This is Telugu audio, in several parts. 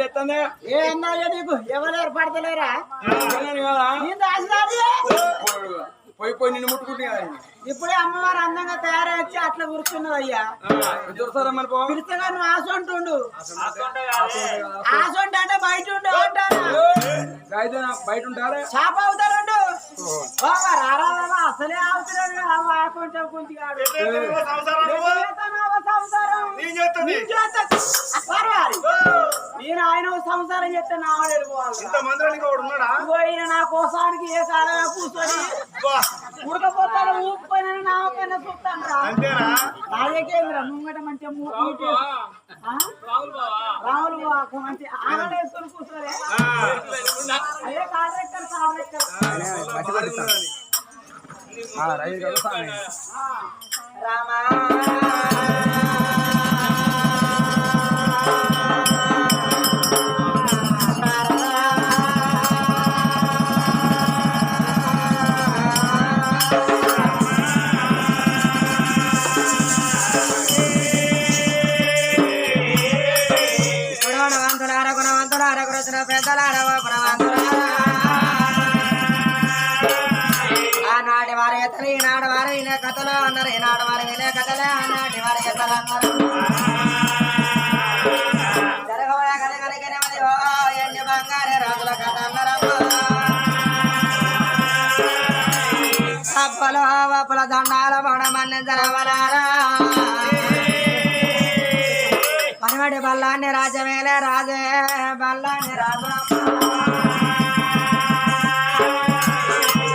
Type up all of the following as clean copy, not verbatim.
ఎత్తందే ఏ అన్నాయో నీకు ఎవరు ఏర్పడతలేరా పోయి పోయి నిన్ను ముట్టుకుంటున్నా ఇప్పుడే అమ్మవారు అందంగా తయారయ్యి అట్లా కూర్చున్నది అయ్యా పిలుస్తగా నువ్వు ఆసంటుండు ఆసంట అంటే బయట ఉండు బయట ఉంటారా షాప్ అవుతారుండు అసలే అవుతున్నాడు కొంచెం కొంచెం నేను ఆయన సంసారం చేస్తే నా పోయిన నా కోసానికి ఏ కాలంగా కూర్చొని ఉడకపోతాను ఊపిపోయిన నా పైన చూస్తాను రాజకేంద్ర ముంగట మంచిగా మూడు రాములు మంచి ఆనలు వేసుకొని కూర్చోలే అదే కాంట్రాక్టర్ రామా ఆనాటి వారి ఎత్తలు ఈనాడు వారు ఈయన కథలు అన్నారు ఈనాడు వారు వినే కథలే ఆనాటి వారి ఎత్తలు అన్నారు జరగబోయే కథ కనుకనేమది ఓ ఎండి బంగారే రాజుల కథ అన్నారమ్మ అప్పలు అప్పుల దండాల పడమని జరవలారా మనవాడి బల్లాన్ని రాజమేలే రాజే బల్లాన్ని రాజు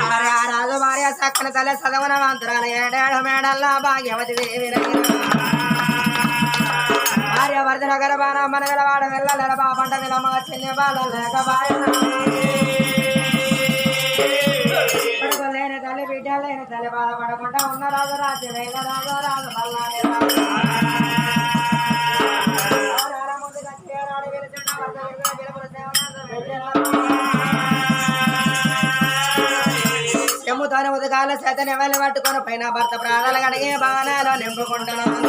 మరి ఆ రాజు భార్య చక్కని తల్లి చదవన మంత్రాలు ఏడేడు మేడల్లా భాగ్యవతి దేవి భార్య వరద నగర బాణ మనగల వాడ వెళ్ళలేడ బాబంట విలమ్మ చిన్న బాల లేక లేని తల్లి బిడ్డ లేని తల్లి బాధపడకుండా ఉన్న రాజు రాజ్యమేల రాజు రాజు బల్లాన్ని చెమ్ముతోనే ఉదకాల చేతని వెళ్ళి పట్టుకొని పైన భర్త ప్రాణాలు కడిగి బాణాలు నింపుకుంటున్నాను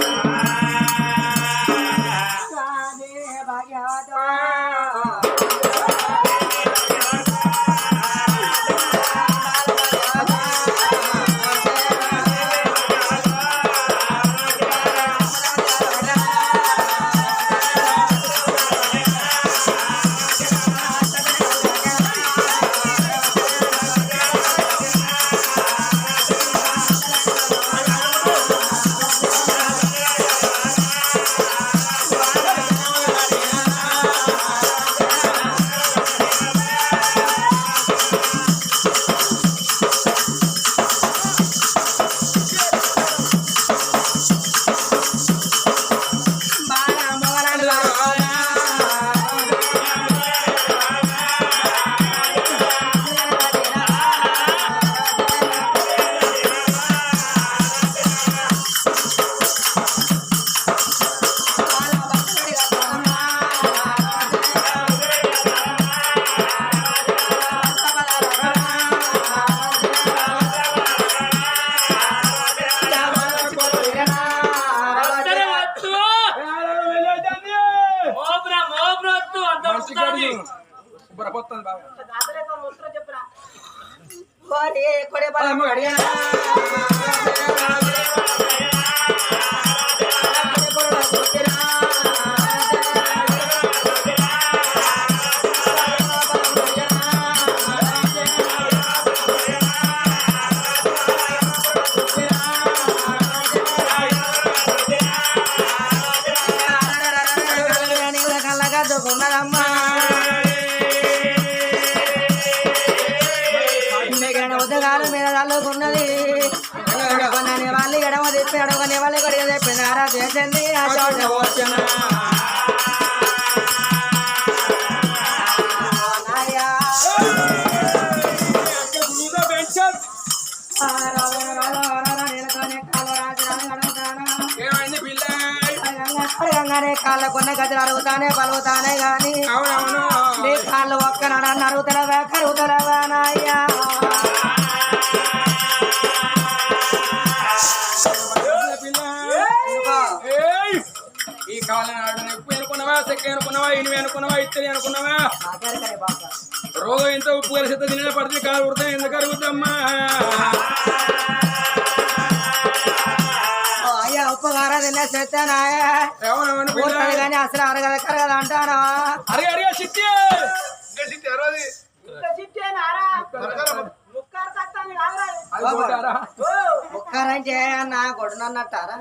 ఉదగాలు మీద చల్లుకున్నది కొనని వాళ్ళు ఎడమ తిప్పి అడగని వాళ్ళు కొడిగ చెప్పినారా చేసింది ఆ చోట వచ్చిన అడగంగానే కాళ్ళ కొన్న గజలు అరుగుతానే పలుగుతానే గాని నీ కాళ్ళు ఒక్కనాడన్న అరుగుతలవా కరుగుతలవా నాయ్యా ఈ కాలం ఎప్పుడు ఎనుకున్నావా చెక్క ఎనుకున్నావా ఇనివి అనుకున్నావా ఇత్తని అనుకున్నావా రోగం ఎంత ఉప్పు కలిసి తినే పడితే కాలు ఉడతాయి ఎందుకు అరుగుద్దమ్మా అయ్యా ఉప్పు కారా తిన్నా చెప్తానాయా కానీ అసలు అరగద కరగద అంటానా అరే అరే చిట్టి ముక్కరంటే అన్న కొడునన్నట్టారా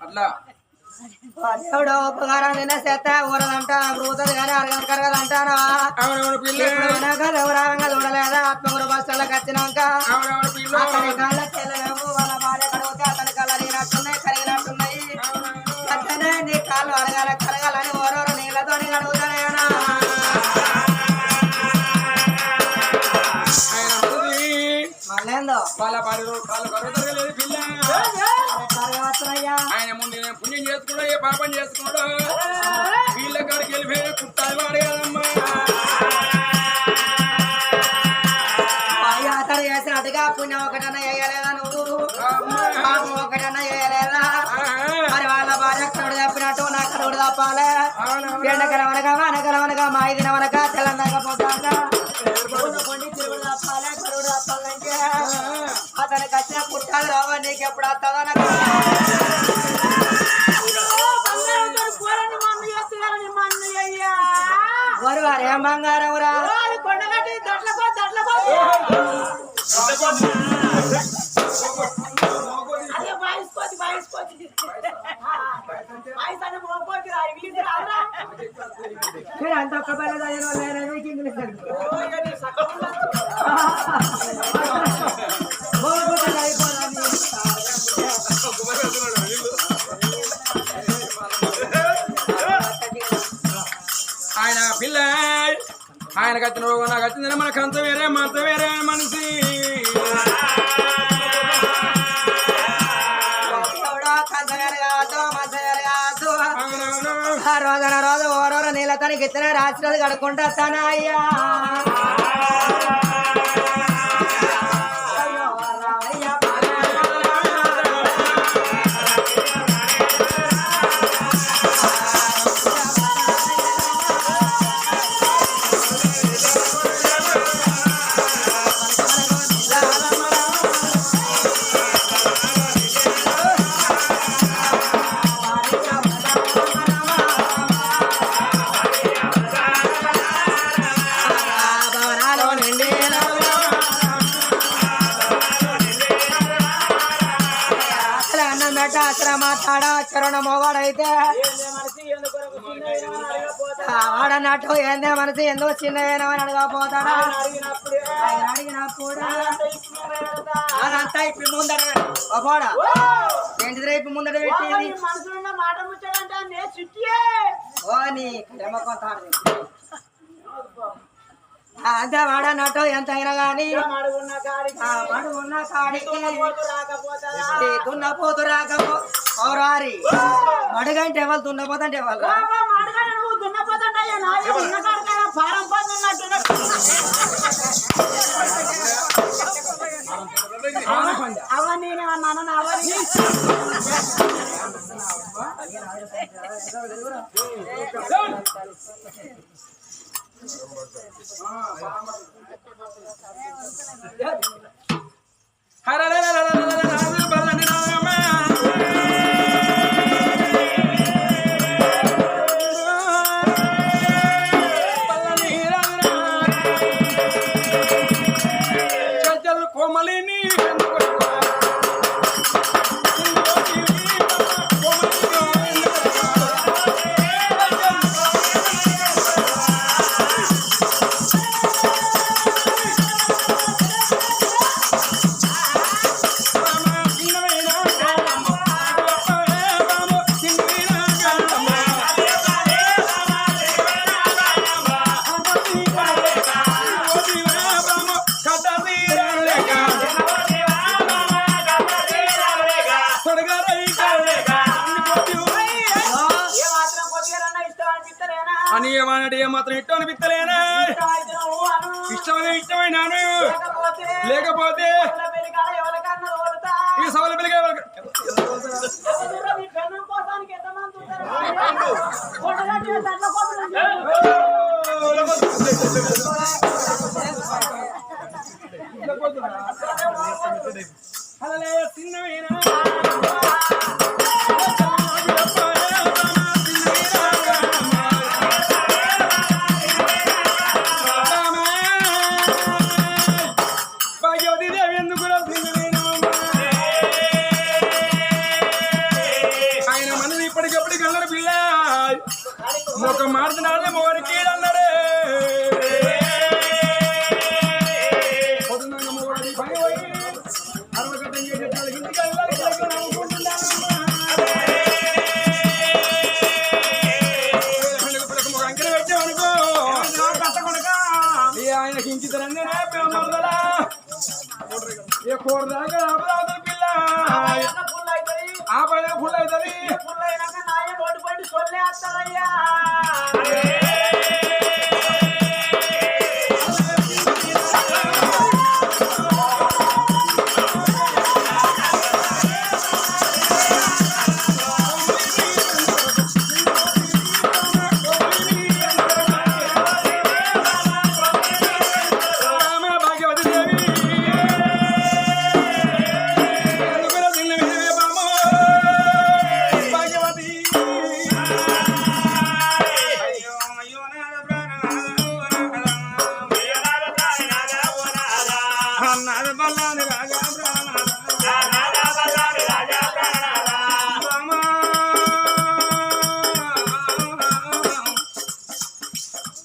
అట్లా దేవుడు ఉపకారం తిన్న చెత్త ఊరదంట బ్రూతది కానీ అరగద కరగదు అంటానా గౌరవంగా చూడలేదా ఆత్మగురు బస్సులకు వచ్చినాక అతని కాళ్ళ చెల్లెలేమో వాళ్ళ భార్య కడిగితే అతని కళ్ళ నీనట్టున్నాయి కరిగినట్టున్నాయి అతనే నీ కాళ్ళు అరగాల కరగాలని ఓరోరు నీళ్ళతో కడుగుతానేనా మళ్ళేందో వాళ్ళ భార్య కాళ్ళు కరగలేదు పిల్ల కరగవచ్చునయ్యా ఆయన ముందు పుణ్యం చేసుకున్నాడు ఏ పాపం చేసుకున్నాడు వీళ్ళ కాడికి వెళ్ళిపోయి కుట్టాలి వాడు కదమ్మా అయ్యా అతడు చేసినట్టుగా పుణ్యం ఒకటన్నా వేయలేదా నువ్వు పాపం ఒకటన్నా వేయలేదా మరి వాళ్ళ భార్య కరుడు తప్పినట్టు నా కరుడు తప్పాలే ఎండకలవనగా వనకలవనగా మాయిదినవనక తెల్లందకపోతాక కొండి తిరుగుడు తప్పాలే కరుడు తప్పాలంటే అతనికి వచ్చిన పుట్టాలు రావా నీకు ఎప్పుడు వస్తుందో నాకు వారు ఏం బంగారం రా అంత ఒక్క పిల్ల ఆయన పిల్ల ఆయన కత్తిన రోగం నాకు వచ్చిందని మనకు అంత వేరే మంత వేరే మనిషి రోజున రోజు ఓరోరు నీళ్ళ తనకి ఇతనే రాత్రి కడుక్కుంటా వస్తానా అయ్యా మాట్లాడా చరణ మొగాడైతే ఆడన్నట్టు ఏందే మనసు ఎందుకు చిన్నవేనా అని అడగపోతాడా అడిగినప్పుడు అదంతా ఇప్పుడు ముందట పోడా ఏంటిది రేపు ముందట పెట్టింది ఓ నీ కొంత అంతే వాడన్నట్టు ఎంత అయినా గాని ఉన్న కాడికి దున్నపోతు రాకపో రారి మడుగంటే ఎవరు దున్నపోతంటే ఎవరు అవన్నీ కోమలిని అని ఏమన్నాడు ఏమాత్రం ఇష్టం అనిపిస్తలేనా ఇష్టమైన లేకపోతే ఈ సవాలు పిల్లగా అలలే చిన్నవేనా ఆయన మనది ఇప్పటికప్పుడు కన్నారు పిల్ల ఒక మారుతున్నాడే మొగరికి అన్నాడే పొద్దున్న మొగడి పని పోయి అరవకట్టం చేసేటాడు ఇంటికి వెళ్ళాలి అంకెలు పెట్టామనుకో ఆయనకి ఇంకితరంగానే మరదలా ఏ కూరదాకా అబదావుతుంది పిల్ల ఆ పైన ఫుల్ అవుతుంది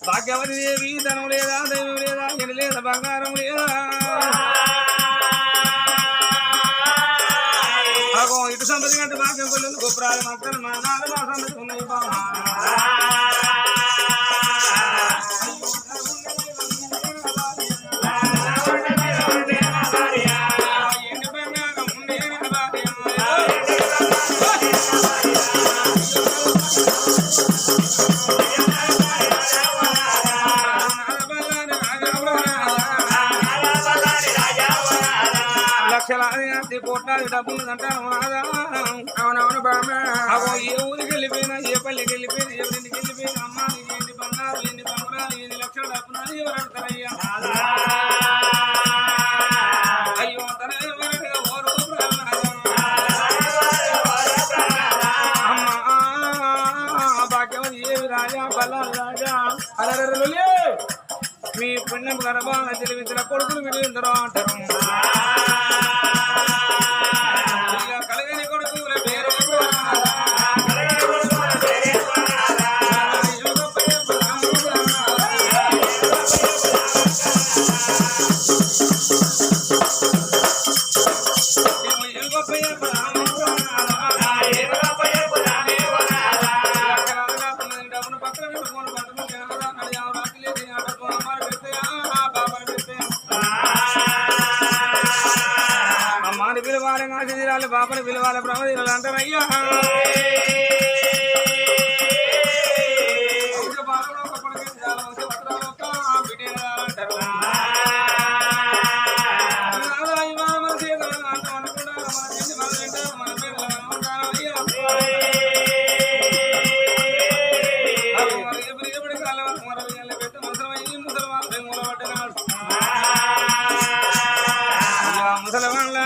భాగ్యవతి దేవి ధనం లేదా దైవం లేదా ఎని లేదా బంగారం లేదా ఇటు సంపద కంటే భాగ్యం కొల్లు గొప్పరాలు మాత్రం మా నాలుగు మా సంపద ఉన్నాయి లక్షలాది కోట్లాది డబ్బులు అంటాను అవునవును బామ్మ అగో ఏ ఊరికి వెళ్ళిపోయినా ఏ పల్లెకి వెళ్ళిపోయినా ఎవరింటికి వెళ్ళిపోయినా అమ్మ ఎన్ని బంగారు ఎన్ని బంగారాలు ఎన్ని లక్షల డబ్బులు ఎవరు అడుగుతారయ్యా అయ్యో తన భాగ్యవతి ఏవి రాజా బల్లాలు రాజా అలరలే మీ పుణ్యం గర్భాన తెలివించిన కొడుకులు విడిద్దరు అంటారు కలగని కొడుకుల పేరు అమ్మాని పిలవాలి నాశిరాలు బాపని పిలవాలి ప్రమదీరాలు అంటారయ్యా ముసలవాళ్ళ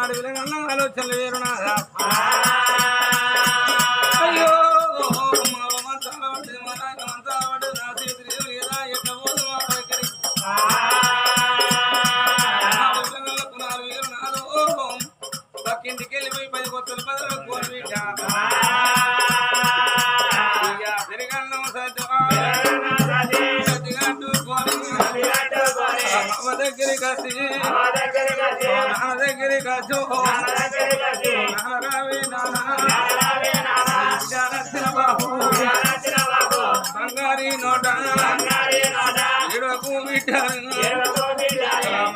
అడవిలో కన్నా ఆలోచనలు వేరు నాదా అయ్యో మంచాల పడ్డది మా నాయన మంచాల పడ్డది నా చేతులు ఏమి లేదా ఎట్లా పోదు మా దగ్గరికి నాలుగు వేలు నాదో పక్కింటికి వెళ్ళిపోయి 10 కొత్తలు 10 కోరి బిడ్డ తిరిగన్నం సత్తిగట్టు కోరి అమ్మ దగ్గరికి వచ్చి నాన్న దగ్గరికి వచ్చు నాన్నరావే నాన్న నచ్చిన బాబు బంగారి నోట ఇడకు బిడ్డారు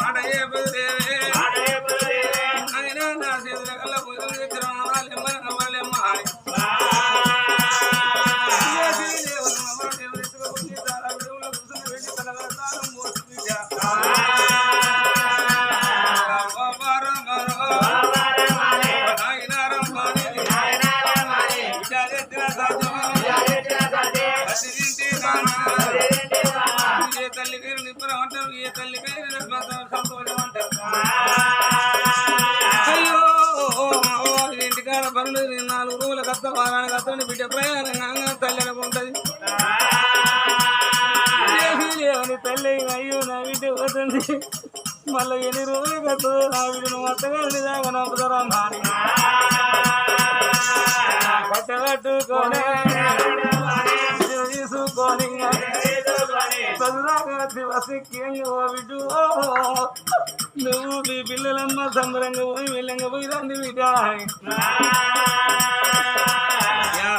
మాట చెప్పదేవే ఆయన నా చేతుల కల్లా పూజలు తెచ్చిరమ్మ నమ్మలేమ్మ ఏ తల్లికైనా నిప్పురం అంటారు ఏ తల్లికైనా సంతోషం అంటారు అయ్యో ఇంటికాడ పనులు 4 రోజుల కత్త వారానికి కత్తని బిడ్డ ప్రయాణంగా తల్లి అనుకుంటది లేవని తల్లి అయ్యో నా బిడ్డ పోతుంది మళ్ళీ ఎన్ని రోజులు కత్తదో నా బిడ్డ నువ్వు అత్తగారిని దాకా నమ్ముతారా మాని పట్టగట్టుకొని తీసుకొని నువ్వు మీ పిల్లలమ్మ సంబరంగా పోయి వెళ్ళంగా పోయి రండి బిడ్డ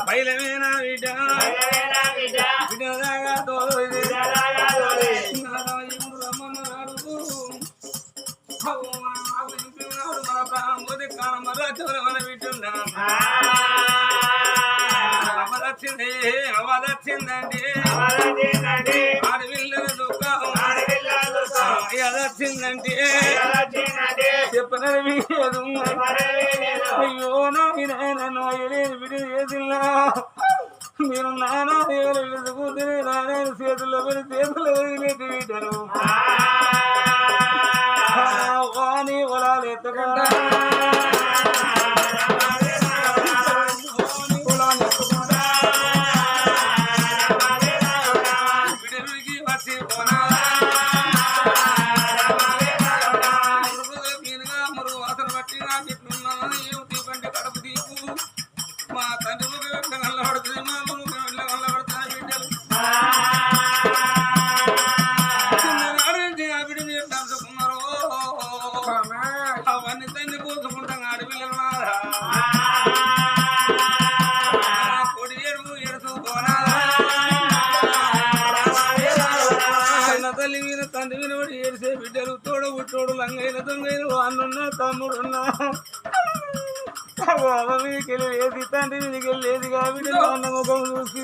పైలమేనా బిడ్డ బిడ్డ దాకా తోడు రమ్మన్నాడు మన ప్రాంపోతే కాలమరా మన బిడ్డ అవదచ్చింది అవదచ్చిందండి ఆడపిల్లల దుఃఖం అదచ్చిందంటే చెప్పనది లేదు అయ్యో నన్ను అయ్యలేదు బిడ్డ చేసినా మీరు నానా దేవులు విడుచుకుంటే నారాయణ చేతుల్లో పడి చేతుల్లో వదిలేటి బిడ్డరు వాణి పొలాలు ఎత్తకుండా మా తండ్రి కళ్ళబడుతుంది మా అమ్మ కళ్ళబడుతుంది బిడ్డలు ఆ బిడ్డ తెలుసుకున్నారు అవన్నీ తండ్రి పోసుకుంటాం ఆడపిల్లలు కొడి ఎడుపు ఎడుచుకోనా తల్లి మీద తండ్రి మీద పడి ఏడిసే బిడ్డలు తోడబుట్టోడు లంగైన దొంగైన అన్నున్నా తమ్ముడున్నా మీదకెళ్ళి లేది తండ్రి మీదకెళ్ళి లేదు కాబట్టి అన్న ముఖం చూసి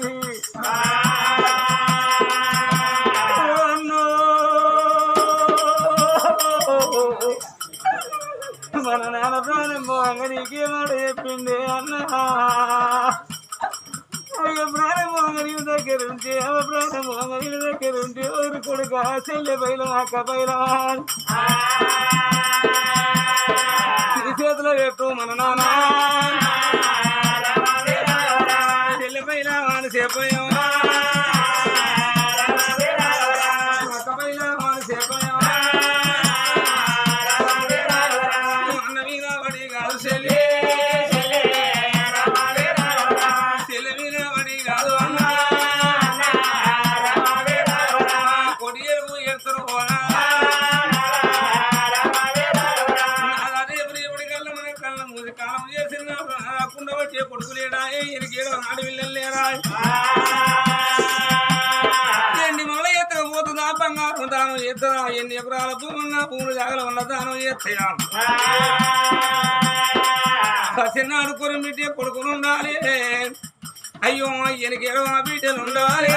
మన నాన్న ప్రాణం పోగా నీకేమాట చెప్పింది అన్న ప్రాణం పోగా నీ దగ్గర ఉంటే ప్రాణం పోగా నీ దగ్గర ఉంటే ఎవరు కొడుక చెల్లె బయలం అక్క బయలం చేతిలో పెట్టు మన నాన్న చెల్లిపైన వాని చేపోయాం అక్కపైన వాని చేపోయాం అన్న మీద పడి కాదు చెల్లి చెల్లి మీద పడి కాదు అన్న కొడి ఎరుపు ఎడుతురు పోనా కాలం చేసిన కుండ వచ్చే కొడుకు లేడా ఎరికేదో ఆడపిల్లలు లేరా ఎన్ని మొల ఎత్తకపోతుందా బంగారం దానం చేస్తుందా ఎన్ని ఎకరాల భూమున్నా భూములు జాగలు ఉన్న దానం చేస్తాయా చిన్నాడు కొరిమిట్టే కొడుకులు ఉండాలి అయ్యో ఎనికేదో బిడ్డలు ఉండాలి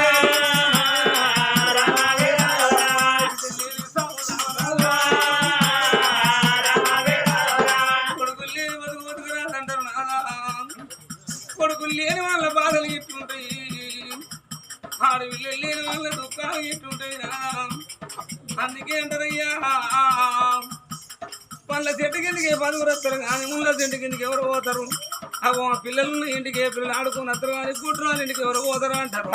కొడుకులు లేని వాళ్ళ బాధలు ఎట్టుంటాయి ఆడవిల్లు లేని వాళ్ళ దుఃఖాలు ఎట్టుంటాయి అందుకే అంటారయ్యా పండ్ల చెట్టు కిందకి పదుగురు వస్తారు కానీ ముళ్ళ చెట్టు కిందకి ఎవరు పోతారు అగో పిల్లలను ఇంటికి ఏ పిల్లలు ఆడుకుని వస్తారు కానీ కుట్రాలు ఇంటికి ఎవరు పోతారు అంటారు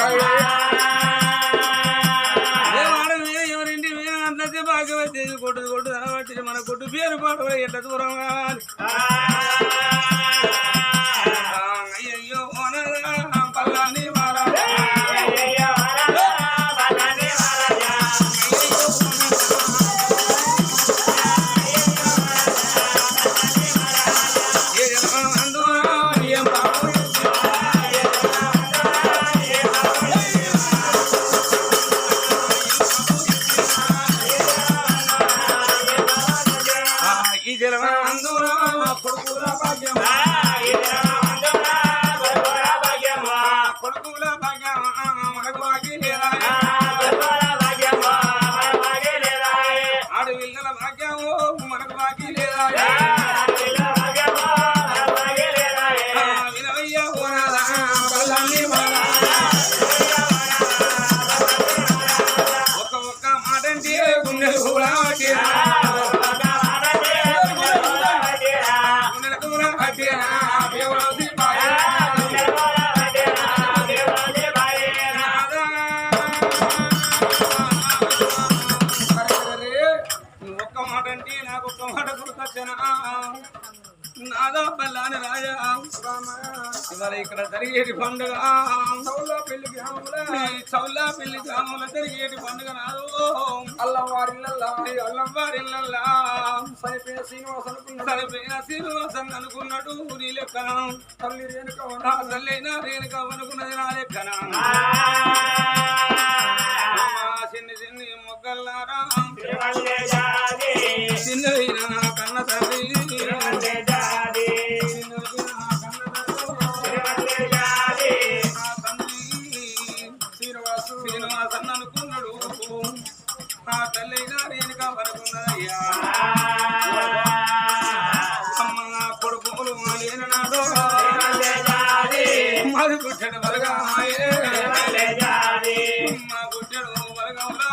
ఎవరింటి అట్లయితే భాగ్యవతి కొట్టు అనబట్టి మన కొట్టు పేరు పాటు ఎట్ట దూరం కావాలి అయ్యో పల్లాన్ని మారా నాదా పల్లాని రాజా ఇవాళ ఇక్కడ జరిగేటి పండుగ చౌలా పెళ్లి గ్రామంలో జరిగేటి పండుగ నాదు అల్లంవారిల్లల్లా సరిపోయిన శ్రీనివాసన్ అనుకున్నాడు నీ లెక్కన తల్లైనా రేణుక అనుకున్నది నా లెక్కన చిన్ని చిన్ని మొగ్గల్లారా చిన్నదైన కన్న తల్లి శ్రీనివాసన్ అనుకున్నాడు ఆ తల్లైనా రేణుక అనుకున్నదయ్యా అమ్మ కొడుకులు లేనాడు మాది పుట్టడు వరగా మా పుట్టడు వరగంలా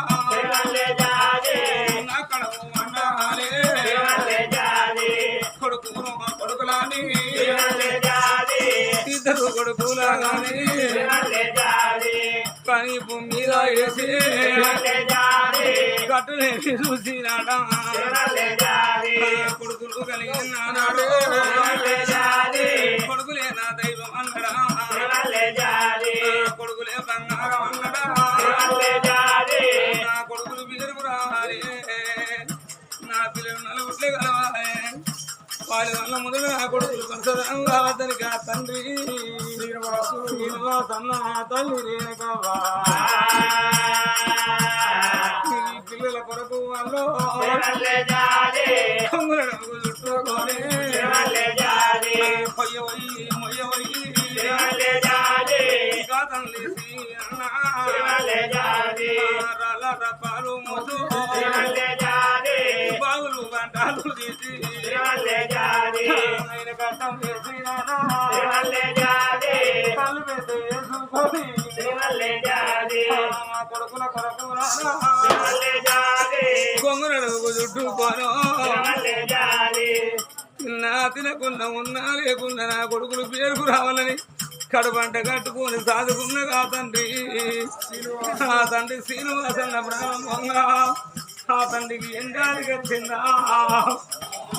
నా కడవు మండాలే కొడుకులు కొడుకులాని ఇద్దరు కొడుకులాగాని కానీ భూమి మీద వేసి గట్టునే చూసినాడా కొడుకులు కలిగినాడు కొడుకులే నా దైవం అన్నడా కొడుకులే బంగారం అన్నడా నా కొడుకులు బిజరుకు రావాలి నా పిల్లలు నలుగుట్లే కలవాలి వాళ్ళ వల్ల మొదలు నా కొడుకులు కొంచెం కావద్దని ఆ తండ్రి శ్రీనివాసన్న తల్లి రేణుకవ్వ పిల్లల కొరకు వాళ్ళు చుట్టుకొని మొయ్యవయ్యి తల్లేసి అన్న పాలు మోసు బాగులు గంటలు తీసి ఆయన కష్టం చేసి కళ్ళు పెద్ద వేసుకొని మా కొడుకుల కొరకు కొంగునడుగు చుట్టుకోను నా తినకుండా ఉన్నా లేకుండా నా కొడుకులు పేరుకు రావాలని కడుపంట కట్టుకొని సాదుకున్న ఆ తండ్రి శ్రీనివాసన్న బ్రహ్మంగా ఆ తండ్రికి ఎండాది కట్టిందా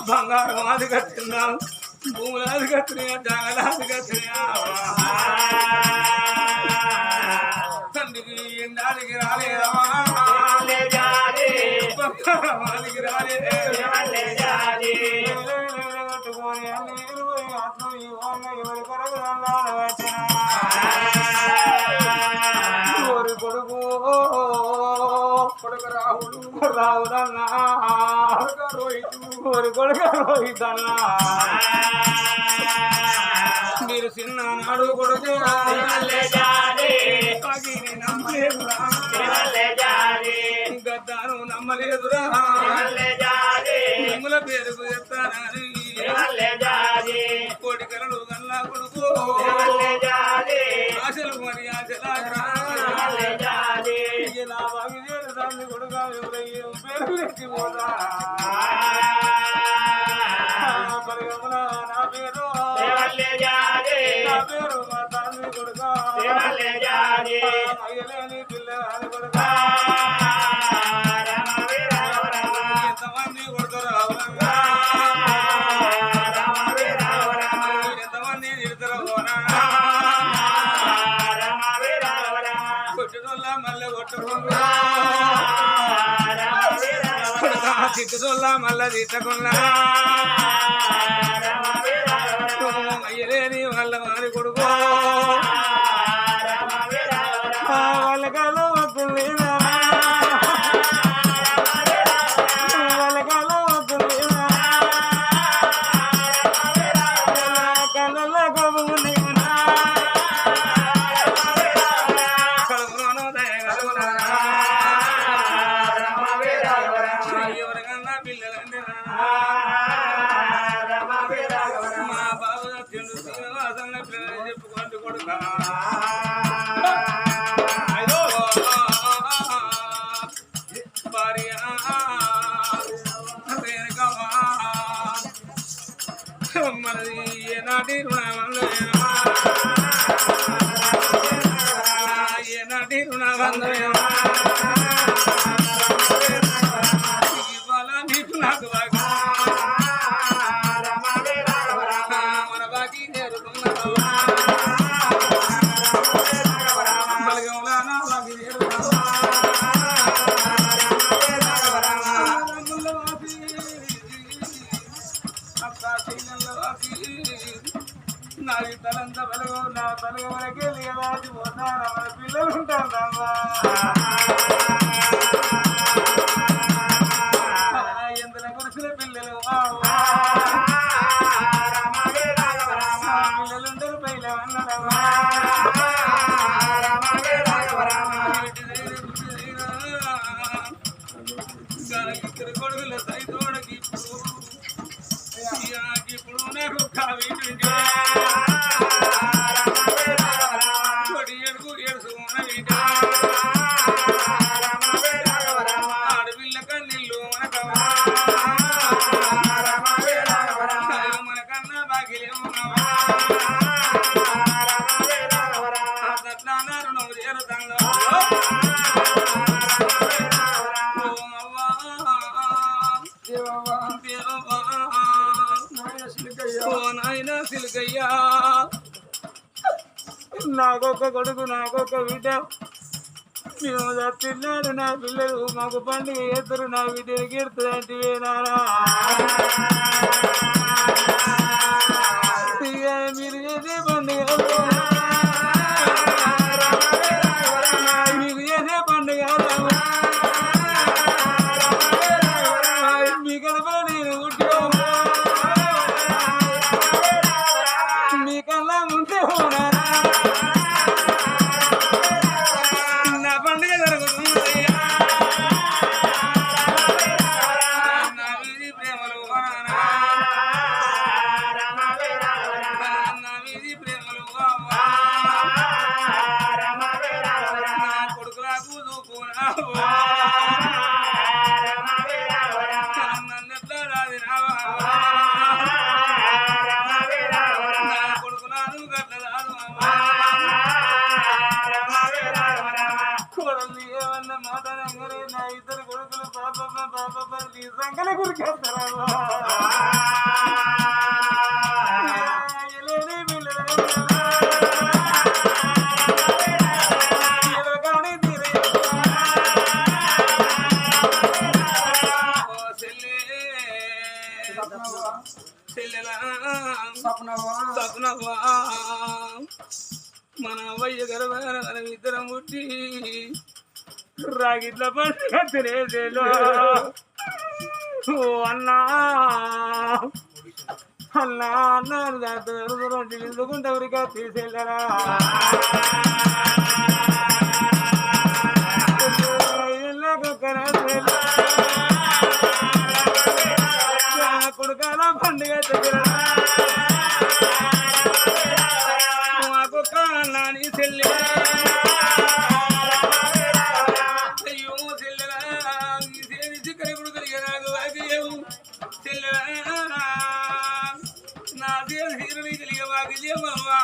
బంగారం అది కట్టిందా భూములాది కట్టినా జగలాది కట్టినా తండ్రికి ఎండాదికి రాలేదా బంగారం అదికి రాలేదే కట్టుకొని ఆత్మ ఎవరి కొరకు కొడుకు కొడుకు రాహులన్నా కొడుకు రోహిత్ అన్నా మీరు చిన్న నాడు కొడుకు నమ్మలేదురా గద్దాను నమ్మలేదురా నిమ్మల పేరుకు చెప్తానని కోటి కలలు గల్లా కొడుకు ఆశలు మరి ఆశలా కొడుకు పేరు పోతా పేరు మా తండ్రి కొడుకా మగలేని పిల్ల అని కొడుకా ఎంతమంది కొడుతారు అవునంగా ఎంతమంది తిడతారు కొట్టుకోళ్ళ మళ్ళీ కొట్టుకోళ్ళ తిట్టుకోళ్ళ మళ్ళీ తిట్టకుండా అయ్యలేని వాళ్ళ మారి కొడుకు వాళ్ళకాల వస్తుంది వాళ్ళకాల వస్తుంది కళ్ళ కోపం కడుపులోనూ దయగలుగునా ఎవరికన్నా పిల్లలంటే మా బాబు తిండు శ్రీనివాసంలో పిల్లలు చెప్పుకుంటూ కొడుక భార్య మనది ఏనాటి రుణవందమేనా ఏనాటి రుణవందమేనా ఇవాళ నీకు నాకు బాగా మన బాకీ చేరుకున్నావు బలగంలో నా బాకీ చేరుకున్నావు నాది తలంత బలగం నా బలగం వరకే లేదాటి పోతాను మన పిల్లలు ఉంటారమ్మా ఎంత కురిసిన పిల్లలు పిల్లలుంటారు పైల అన్నదమ్మా ఇద్దరు కొడుకుల సైతోడకి ఇప్పుడు నాకు కొడి ఎడుగు ఏడుచుకున్న వీట ఆడపిల్ల కన్నీళ్ళు మనకవా మనకన్నా బాగిలే ఉన్నావా రుణం చేరుతాంగా నాయన సిలుకయ్యా నాకొక్క కొడుకు నాకొక్క బిడ్డ మేము తిన్నాడు నా పిల్లలు మాకు పండుగ ఎత్తురు నా బిడ్డకి ఎడుతుందంటే నారా మీరు చేసే పండుగ మీరు చేసే పండుగ మీ కడప నేను పుట్టుకో మీ కల్లా ముందే పోనా నా పండుగ జరుగుతుంది నా వీధి ప్రేమలు నా వీధి ప్రేమలు నా కొడుకులకు దూకునా నన్నెట్లా రాది రావా నా కొడుకునాను గట్ల రాదు కొడలు ఏమన్నా మాట్లాడంగానే నా ఇద్దరు కొడుకులు పాప నీ సంకల గురికేస్తారా సప్నవా మన అవ్వయ్య గర్భాన మనం ఇద్దరం పుట్టి రాగిట్ల పండుగ తినేసేలో ఓ అన్నా అన్నా అన్నారు దాంతో ఎందుకుంటవరిగా తీసేళ్ళరా కొడుకాల పండుగ దగ్గర మాకొక్క నాని చెల్లి అయ్యో చెల్లెలా చిక్కరి కొడుకుని నాకు వాకిలేవు చెల్లెలా నా హీరోని కలిగే వాకిలేమవ్వా